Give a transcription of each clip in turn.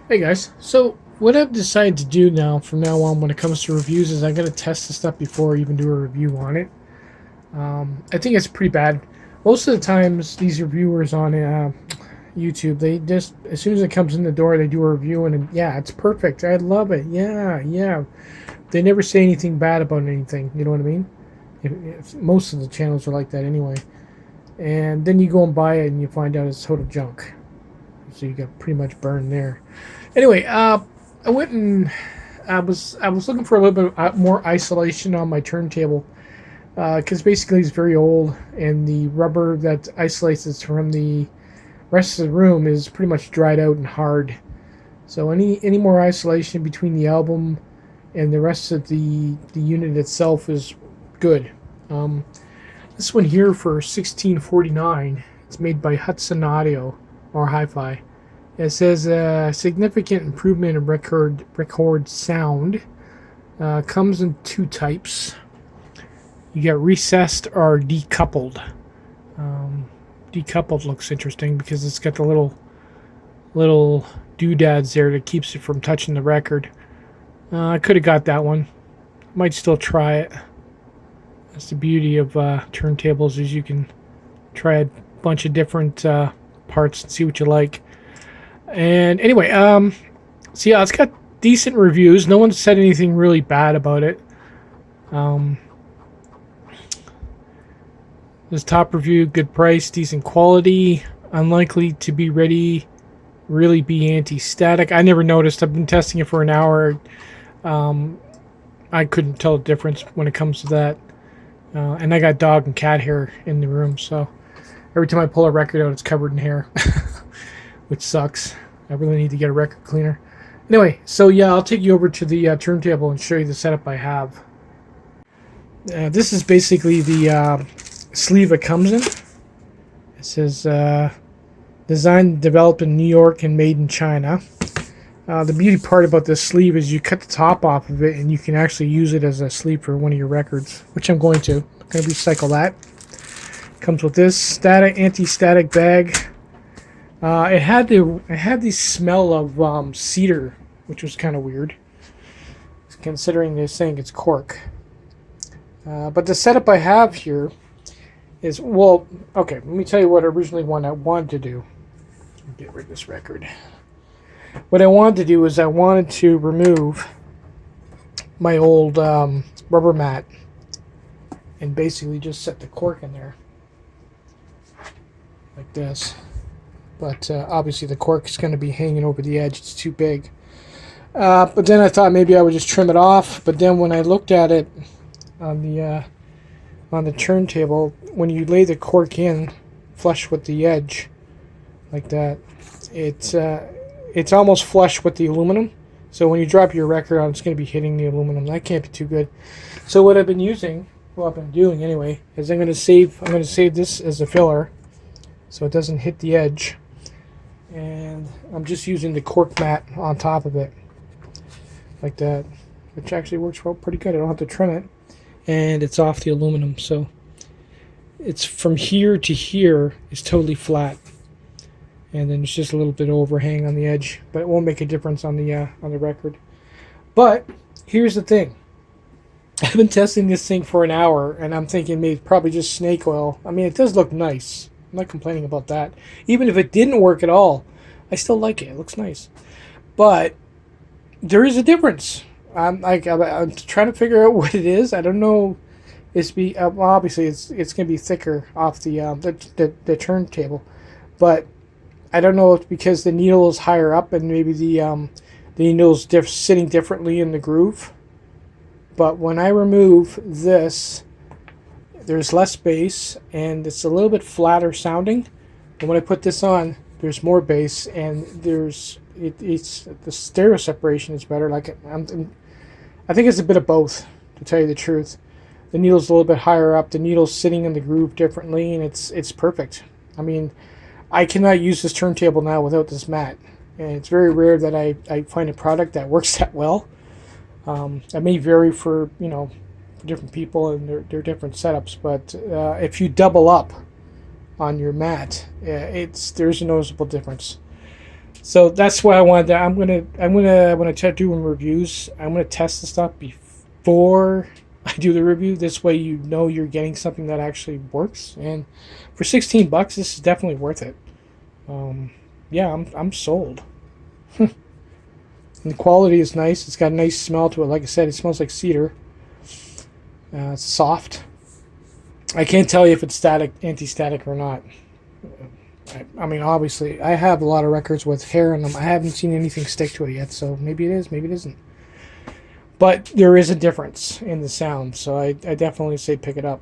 Hey guys, so what I've decided to do now from now on when it comes to reviews is I'm going to test the stuff before I even do a review on it. I think it's pretty bad. Most of the times these reviewers on YouTube, they just, as soon as it comes in the door, they do a review and yeah, it's perfect. I love it. Yeah, yeah. They never say anything bad about anything. You know what I mean? If most of the channels are like that anyway. And then you go and buy it and you find out it's total junk. So you got pretty much burned there. Anyway, I went and I was looking for a little bit more isolation on my turntable because basically it's very old and the rubber that isolates it from the rest of the room is pretty much dried out and hard. So any more isolation between the album and the rest of the unit itself is good. This one here for $16.49. It's made by Hudson Audio or HiFi. It says significant improvement in record sound. Comes in two types. You get recessed or decoupled. Decoupled looks interesting because it's got the little doodads there that keeps it from touching the record. I could have got that one. Might still try it. That's the beauty of turntables, is you can try a bunch of different parts and see what you like. And anyway, so yeah, it's got decent reviews. No one said anything really bad about it. This top review: good price, decent quality, unlikely to be really be anti-static. I never noticed. I've been testing it for an hour. I couldn't tell the difference when it comes to that. And I got dog and cat hair in the room, so every time I pull a record out, it's covered in hair. Which sucks. I really need to get a record cleaner. Anyway, so yeah, I'll take you over to the turntable and show you the setup I have. This is basically the sleeve it comes in. It says designed, developed in New York and made in China. The beauty part about this sleeve is you cut the top off of it and you can actually use it as a sleeve for one of your records, which I'm going to. I'm going to recycle that. Comes with this anti-static bag. It had the smell of cedar, which was kind of weird, considering they're saying it's cork. But the setup I have here is, well, okay, let me tell you what originally I wanted to do. Get rid of this record. What I wanted to do is I wanted to remove my old rubber mat and basically just set the cork in there like this. But obviously the cork is going to be hanging over the edge. It's too big. But then I thought maybe I would just trim it off. But then when I looked at it on the turntable, when you lay the cork in flush with the edge like that, it's almost flush with the aluminum. So when you drop your record on, it's going to be hitting the aluminum. That can't be too good. So what I've been doing anyway, is I'm going to save this as a filler so it doesn't hit the edge. And I'm just using the cork mat on top of it like that, which actually works well pretty good. I don't have to trim it, and it's off the aluminum, so it's from here to here is totally flat, and then it's just a little bit of overhang on the edge, but it won't make a difference on the record. But here's the thing: I've been testing this thing for an hour, and I'm thinking maybe probably just snake oil. I mean, it does look nice. I'm not complaining about that. Even if it didn't work at all, I still like it. It looks nice. But there is a difference. I'm trying to figure out what it is. I don't know. Obviously it's going to be thicker off the turntable, but I don't know if it's because the needle is higher up and maybe the needle's sitting differently in the groove. But when I remove this, there's less bass and it's a little bit flatter sounding. And when I put this on, there's more bass and it's the stereo separation is better. I think it's a bit of both, to tell you the truth. The needle's a little bit higher up. The needle's sitting in the groove differently, and it's perfect. I mean, I cannot use this turntable now without this mat, and it's very rare that I find a product that works that well. That may vary for different people and their different setups, but if you double up on your mat, there's a noticeable difference. So that's why I wanted to. When I start doing reviews, I'm gonna test the stuff before I do the review. This way, you know you're getting something that actually works. And for $16, this is definitely worth it. Yeah, I'm sold. And the quality is nice. It's got a nice smell to it. Like I said, it smells like cedar. It's soft. I can't tell you if it's static, anti-static or not. I mean, obviously, I have a lot of records with hair in them. I haven't seen anything stick to it yet, so maybe it is, maybe it isn't. But there is a difference in the sound, so I definitely say pick it up.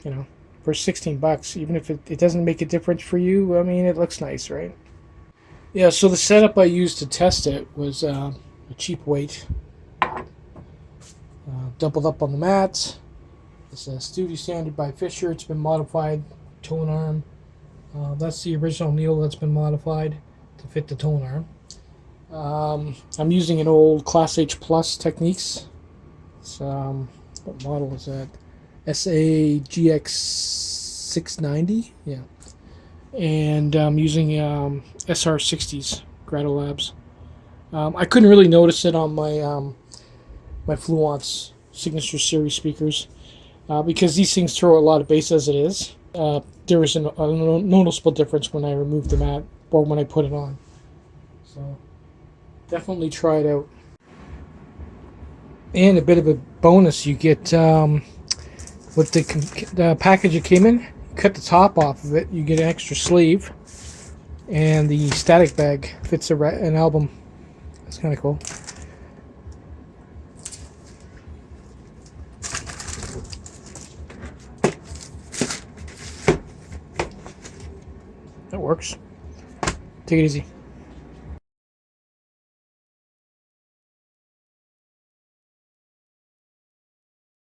You know, for $16, even if it doesn't make a difference for you, I mean, it looks nice, right? Yeah, so the setup I used to test it was a cheap weight. Doubled up on the mats. It's a Studio Standard by Fisher. It's been modified. Tone arm. That's the original needle that's been modified to fit the tone arm. I'm using an old Class H Plus Techniques. It's, what model is that? SAGX 690. Yeah. And I'm using SR60s Grado Labs. I couldn't really notice it on my Fluence Signature Series speakers because these things throw a lot of bass as it is. There is a noticeable difference when I remove the mat or when I put it on. So definitely try it out. And a bit of a bonus, you get with the package it came in. You cut the top off of it, you get an extra sleeve, and the static bag fits an album. That's kind of cool. That works. Take it easy.